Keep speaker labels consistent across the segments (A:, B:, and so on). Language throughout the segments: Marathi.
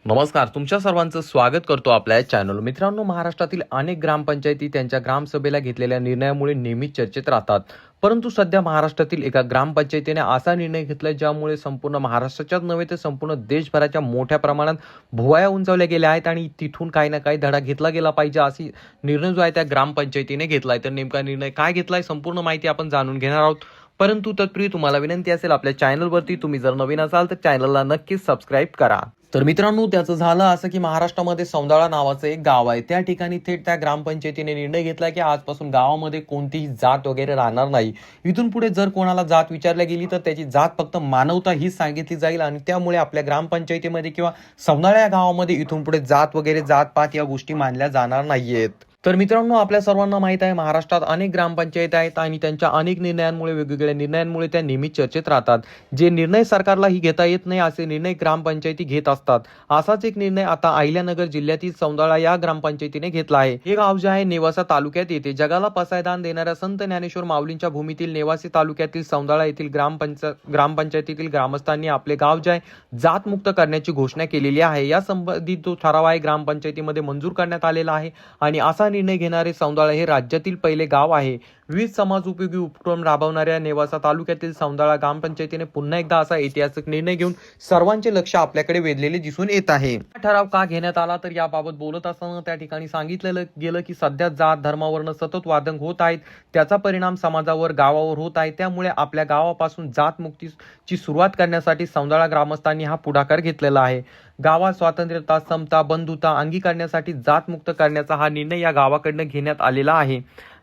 A: नमस्कार, तुमच्या सर्वांचं स्वागत करतो आपल्या चॅनल. मित्रांनो, महाराष्ट्रातील अनेक ग्रामपंचायती त्यांच्या ग्रामसभेला घेतलेल्या निर्णयामुळे नेहमीच चर्चेत राहतात. परंतु सध्या महाराष्ट्रातील एका ग्रामपंचायतीने असा निर्णय घेतलाय ज्यामुळे संपूर्ण महाराष्ट्राच्याच नव्हे तर संपूर्ण देशभराच्या मोठ्या प्रमाणात भुवया उंचावल्या गेल्या आहेत आणि तिथून काही ना काही धडा घेतला गेला पाहिजे अशी निर्णय जो आहे त्या ग्रामपंचायतीने घेतलाय. तर नेमका निर्णय काय घेतलाय संपूर्ण माहिती आपण जाणून घेणार आहोत. परंतु तत्पूर्वी तुम्हाला विनंती असेल, आपल्या चॅनलवरती तुम्ही जर नवीन असाल तर चॅनलला नक्कीच सबस्क्राईब करा. तर मित्रांनो, त्याचं झालं असं की महाराष्ट्रामध्ये सौंदाळा नावाचं एक गाव आहे. त्या ठिकाणी थेट त्या ग्रामपंचायतीने निर्णय घेतला की आजपासून गावामध्ये कोणतीही जात वगैरे राहणार नाही. इथून पुढे जर कोणाला जात विचारल्या गेली तर त्याची जात फक्त मानवता हीच सांगितली जाईल आणि त्यामुळे आपल्या ग्रामपंचायतीमध्ये किंवा सौंदाळा या गावामध्ये इथून पुढे जात वगैरे जातपात या गोष्टी मानल्या जाणार नाहीयेत. तर मित्रांनो, आपल्या सर्वांना माहित आहे महाराष्ट्रात अनेक ग्रामपंचायत आहेत आणि त्यांच्या अनेक निर्णयांमुळे वेगवेगळ्या निर्णयांमुळे त्या नेहमी चर्चेत राहतात. जे निर्णय सरकारलाही घेता येत नाही असे निर्णय ग्रामपंचायती घेत असतात. असाच एक निर्णय आता अहिल्यानगर जिल्ह्यातील सौंदाळा या ग्रामपंचायतीने घेतला आहे. हे गाव जे आहे नेवासा तालुक्यात येते. जगाला पसायदान देणाऱ्या संत ज्ञानेश्वर माऊलींच्या भूमीतील नेवासी तालुक्यातील सौंदाळा येथील ग्रामपंचायतीतील ग्रामस्थांनी आपले गाव जे आहे जातमुक्त करण्याची घोषणा केलेली आहे. या संबंधित जो ठराव आहे ग्रामपंचायतीमध्ये मंजूर करण्यात आलेला आहे आणि असा निर्णय घेणारे सौंदाळा हे राज्यातील पहिले गाव आहे. विविध समाज उपयोगी उपक्रम राबवणाऱ्या नेवासा तालुक्यातील सौंदाळा ग्रामपंचायतीने पुन्हा एकदा असा ऐतिहासिक निर्णय घेऊन सर्वांचे लक्ष आपल्याकडे वेधलेले दिसून येत आहे. हा ठराव का घेण्यात आला तर याबाबत बोलत असताना त्या ठिकाणी सांगितलेलं गेलं की सध्या जात धर्मावरून सतत वादंग होत आहेत. त्याचा परिणाम समाजावर गावावर होत आहे. त्यामुळे आपल्या गावापासून जात मुक्तीची सुरुवात करण्यासाठी सौंदाळा ग्रामस्थांनी हा पुढाकार घेतलेला आहे. गावात स्वातंत्र्यता, समता, बंधुता अंगीकारण्यासाठी जातमुक्त करण्याचा हा निर्णय या गावाकडनं घेण्यात आलेला आहे.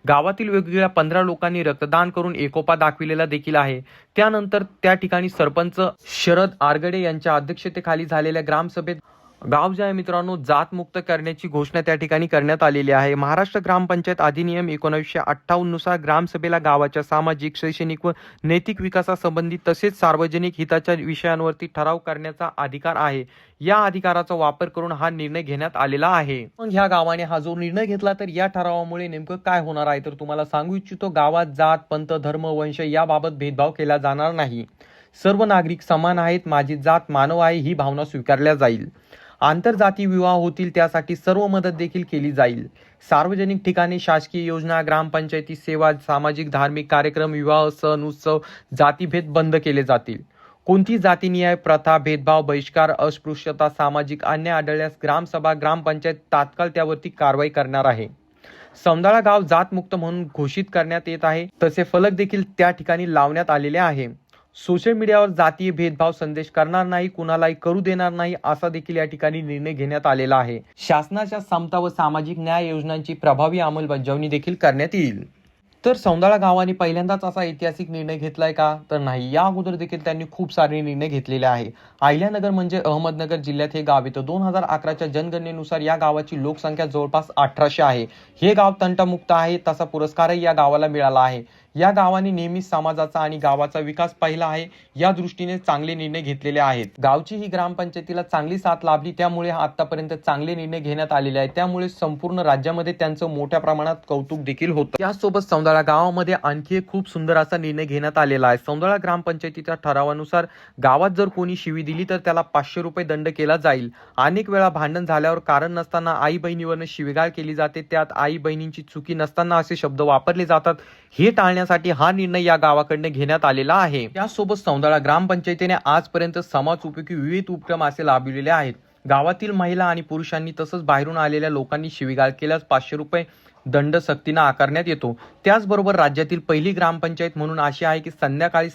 A: गावातील वेगवेगळ्या 15 लोकांनी रक्तदान करून एकोपा दाखविलेला देखील आहे. त्यानंतर त्या ठिकाणी सरपंच शरद आरगडे यांच्या अध्यक्षतेखाली झालेल्या ग्रामसभेत गाव जे आहे मित्रांनो जातमुक्त करण्याची घोषणा त्या ठिकाणी करण्यात आलेली आहे. महाराष्ट्र ग्रामपंचायत अधिनियम 1958 नुसार ग्रामसभेला गावाच्या सामाजिक, शैक्षणिक व नैतिक विकासासंबंधी तसेच सार्वजनिक हिताच्या विषयांवरती ठराव करण्याचा अधिकार आहे. या अधिकाराचा वापर करून हा निर्णय घेण्यात आलेला आहे. मग ह्या गावाने हा जो निर्णय घेतला तर या ठरावामुळे नेमकं काय होणार आहे तर तुम्हाला सांगू इच्छितो. गावात जात, पंथ, धर्म, वंश याबाबत भेदभाव केला जाणार नाही. सर्व नागरिक समान आहेत. माझी जात मानव आहे ही भावना स्वीकारल्या जाईल. आंतरजाती विवाह होतील त्यासाठी सर्व मदत देखील केली जाईल. सार्वजनिक ठिकाणी शासकीय योजना, ग्रामपंचायती सेवा, सामाजिक धार्मिक कार्यक्रम, विवाह, सण, उत्सव, जातीभेद बंद केले जातील. कोणती जातीनिहाय प्रथा, भेदभाव, बहिष्कार, अस्पृश्यता, सामाजिक अन्याय आढळल्यास ग्रामसभा, ग्रामपंचायत तात्काळ त्यावरती कारवाई करणार आहे. सौंदाळा गाव जातमुक्त म्हणून घोषित करण्यात येत आहे. तसे फलक देखील त्या ठिकाणी लावण्यात आलेले आहे. सोशल मीडियावर जातीय भेदभाव संदेश करणार नाही, कुणालाही करू देणार नाही असा देखील या ठिकाणी निर्णय घेण्यात आलेला आहे. शासनाच्या समता व सामाजिक न्याय योजनांची प्रभावी अंमलबजावणी देखील करण्यात येईल. तर सौंदाळा गावाने पहिल्यांदाच असा ऐतिहासिक निर्णय घेतलाय का तर नाही. या अगोदर देखील त्यांनी खूप सारे निर्णय घेतलेले आहे. अहिल्यानगर म्हणजे अहमदनगर जिल्ह्यात हे गाव येतं. 2011च्या जनगणनेनुसार या गावाची लोकसंख्या जवळपास 1800 आहे. हे गाव तंटमुक्त आहे. तसा पुरस्कारही या गावाला मिळाला आहे. या गावाने नेहमीच समाजाचा आणि गावाचा विकास पाहिला आहे. या दृष्टीने चांगले निर्णय घेतलेले आहेत. गावची ही ग्रामपंचायतीला चांगली साथ लाभली, त्यामुळे आतापर्यंत चांगले निर्णय घेण्यात आलेले आहेत. त्यामुळे संपूर्ण राज्यामध्ये त्यांचं मोठ्या प्रमाणात कौतुक देखील होतं. यासोबत सौंदाळा गावामध्ये आणखी एक खूप सुंदर असा निर्णय घेण्यात आलेला आहे. सौंदाळा ग्रामपंचायतीच्या ठरावानुसार गावात जर कोणी शिवी दिली तर त्याला 500 रुपये दंड केला जाईल. अनेक वेळा भांडण झाल्यावर कारण नसताना आई बहिणीवरनं शिवीगाळ केली जाते. त्यात आई बहिणींची चुकी नसताना असे शब्द वापरले जातात. हे टाळण्यासाठी हा निर्णय या गावाकडनं घेण्यात आलेला आहे. त्यासोबत सौंदाळा ग्रामपंचायतीने आजपर्यंत समाज उपयोगी विविध उपक्रम असे राबविलेले आहेत. गावातील महिला आणि पुरुषांनी तसंच बाहेरून आलेल्या लोकांनी शिवीगाळ केल्यास 500 रुपये दंड सक्तीनं आकारण्यात येतो. त्याचबरोबर राज्यातील पहिली ग्रामपंचायत म्हणून अशी आहे की संध्याकाळी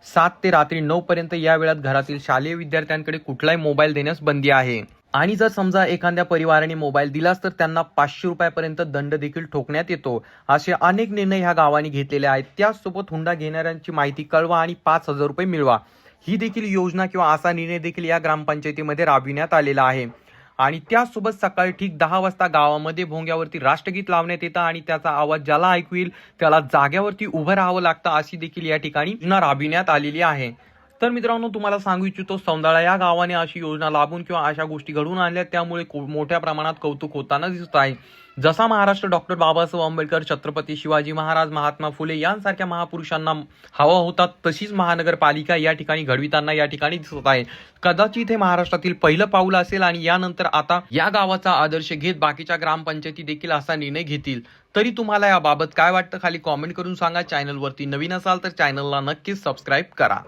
A: 7 ते रात्री 9 पर्यंत या वेळात घरातील शालेय विद्यार्थ्यांकडे कुठलाही मोबाईल देण्यास बंदी आहे. आणि जर समजा एखाद्या परिवाराने मोबाईल दिलास तर त्यांना 500 रुपयापर्यंत दंड देखील ठोकण्यात येतो. असे अनेक निर्णय ह्या गावाने घेतलेले आहेत. त्याचसोबत हुंडा घेणाऱ्यांची माहिती कळवा आणि 5000 रुपये मिळवा ही देखील योजना किंवा असा निर्णय देखील या ग्रामपंचायतीमध्ये राबविण्यात आलेला आहे. आणि त्यासोबत सकाळी ठीक 10 वाजता गावामध्ये भोंग्यावरती राष्ट्रगीत लावण्यात येतं आणि त्याचा आवाज ज्याला ऐकू येईल त्याला जाग्यावरती उभं राहावं लागतं अशी देखील या ठिकाणी योजना राबविण्यात आलेली आहे. तर मित्रांनो, तुम्हाला सांगू इच्छितो, सौंदाळा या गावाने अशी योजना लाभून किंवा अशा गोष्टी घडवून आणल्या, त्यामुळे मोठ्या प्रमाणात कौतुक होताना दिसत आहे. जसा महाराष्ट्र डॉक्टर बाबासाहेब आंबेडकर, छत्रपती शिवाजी महाराज, महात्मा फुले यांसारख्या महापुरुषांना हवा होता, तशीच महानगरपालिका या ठिकाणी घडविताना या ठिकाणी दिसत आहे. कदाचित हे महाराष्ट्रातील पहिलं पाऊल असेल आणि यानंतर आता या गावाचा आदर्श घेत बाकीच्या ग्रामपंचायती देखील असा निर्णय घेतील. तरी तुम्हाला याबाबत काय वाटतं, खाली कॉमेंट करून सांगा. चॅनलवरती नवीन असाल तर चॅनलला नक्कीच सबस्क्राईब करा.